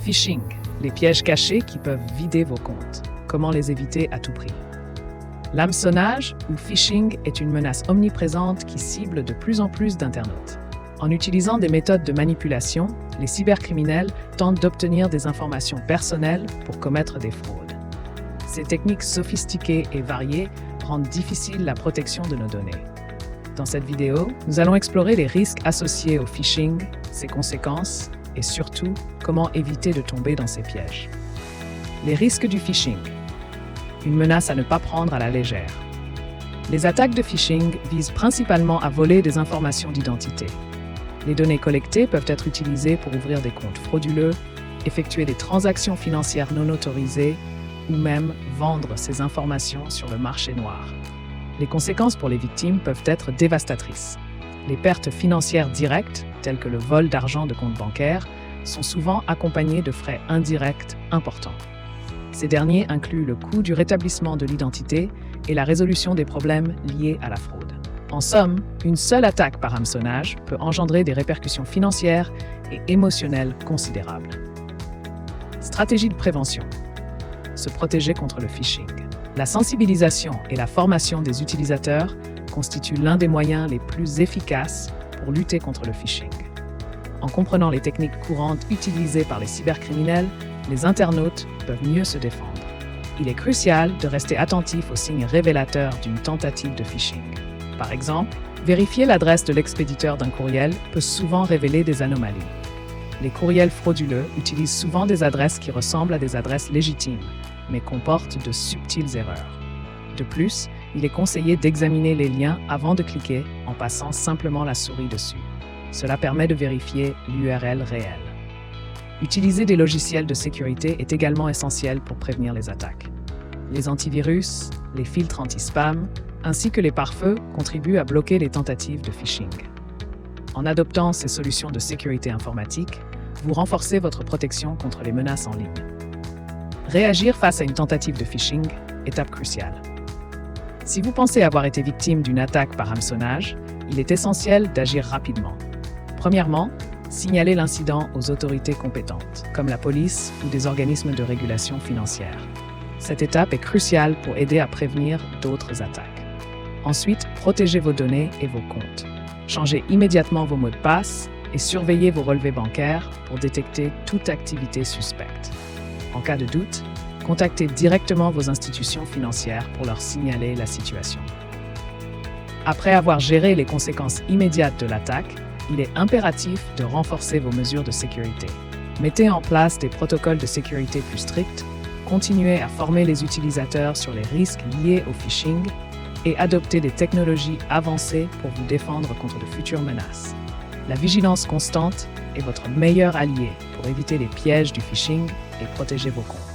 Phishing, les pièges cachés qui peuvent vider vos comptes. Comment les éviter à tout prix? L'hameçonnage ou phishing est une menace omniprésente qui cible de plus en plus d'internautes. En utilisant des méthodes de manipulation, les cybercriminels tentent d'obtenir des informations personnelles pour commettre des fraudes. Ces techniques sophistiquées et variées rendent difficile la protection de nos données. Dans cette vidéo, nous allons explorer les risques associés au phishing, ses conséquences et surtout comment éviter de tomber dans ces pièges. Les risques du phishing. Une menace à ne pas prendre à la légère. Les attaques de phishing visent principalement à voler des informations d'identité. Les données collectées peuvent être utilisées pour ouvrir des comptes frauduleux, effectuer des transactions financières non autorisées ou même vendre ces informations sur le marché noir. Les conséquences pour les victimes peuvent être dévastatrices. Les pertes financières directes, telles que le vol d'argent de comptes bancaires, sont souvent accompagnées de frais indirects importants. Ces derniers incluent le coût du rétablissement de l'identité et la résolution des problèmes liés à la fraude. En somme, une seule attaque par hameçonnage peut engendrer des répercussions financières et émotionnelles considérables. Stratégie de prévention. Se protéger contre le phishing. La sensibilisation et la formation des utilisateurs constituent l'un des moyens les plus efficaces pour lutter contre le phishing. En comprenant les techniques courantes utilisées par les cybercriminels, les internautes peuvent mieux se défendre. Il est crucial de rester attentif aux signes révélateurs d'une tentative de phishing. Par exemple, vérifier l'adresse de l'expéditeur d'un courriel peut souvent révéler des anomalies. Les courriels frauduleux utilisent souvent des adresses qui ressemblent à des adresses légitimes, mais comportent de subtiles erreurs. De plus, il est conseillé d'examiner les liens avant de cliquer en passant simplement la souris dessus. Cela permet de vérifier l'URL réelle. Utiliser des logiciels de sécurité est également essentiel pour prévenir les attaques. Les antivirus, les filtres anti-spam, ainsi que les pare-feux contribuent à bloquer les tentatives de phishing. En adoptant ces solutions de sécurité informatique, vous renforcez votre protection contre les menaces en ligne. Réagir face à une tentative de phishing, étape cruciale. Si vous pensez avoir été victime d'une attaque par hameçonnage, il est essentiel d'agir rapidement. Premièrement, signaler l'incident aux autorités compétentes, comme la police ou des organismes de régulation financière. Cette étape est cruciale pour aider à prévenir d'autres attaques. Ensuite, protégez vos données et vos comptes. Changez immédiatement vos mots de passe et surveillez vos relevés bancaires pour détecter toute activité suspecte. En cas de doute, contactez directement vos institutions financières pour leur signaler la situation. Après avoir géré les conséquences immédiates de l'attaque, il est impératif de renforcer vos mesures de sécurité. Mettez en place des protocoles de sécurité plus stricts, continuez à former les utilisateurs sur les risques liés au phishing et adoptez des technologies avancées pour vous défendre contre de futures menaces. La vigilance constante est votre meilleur allié pour éviter les pièges du phishing et protéger vos comptes.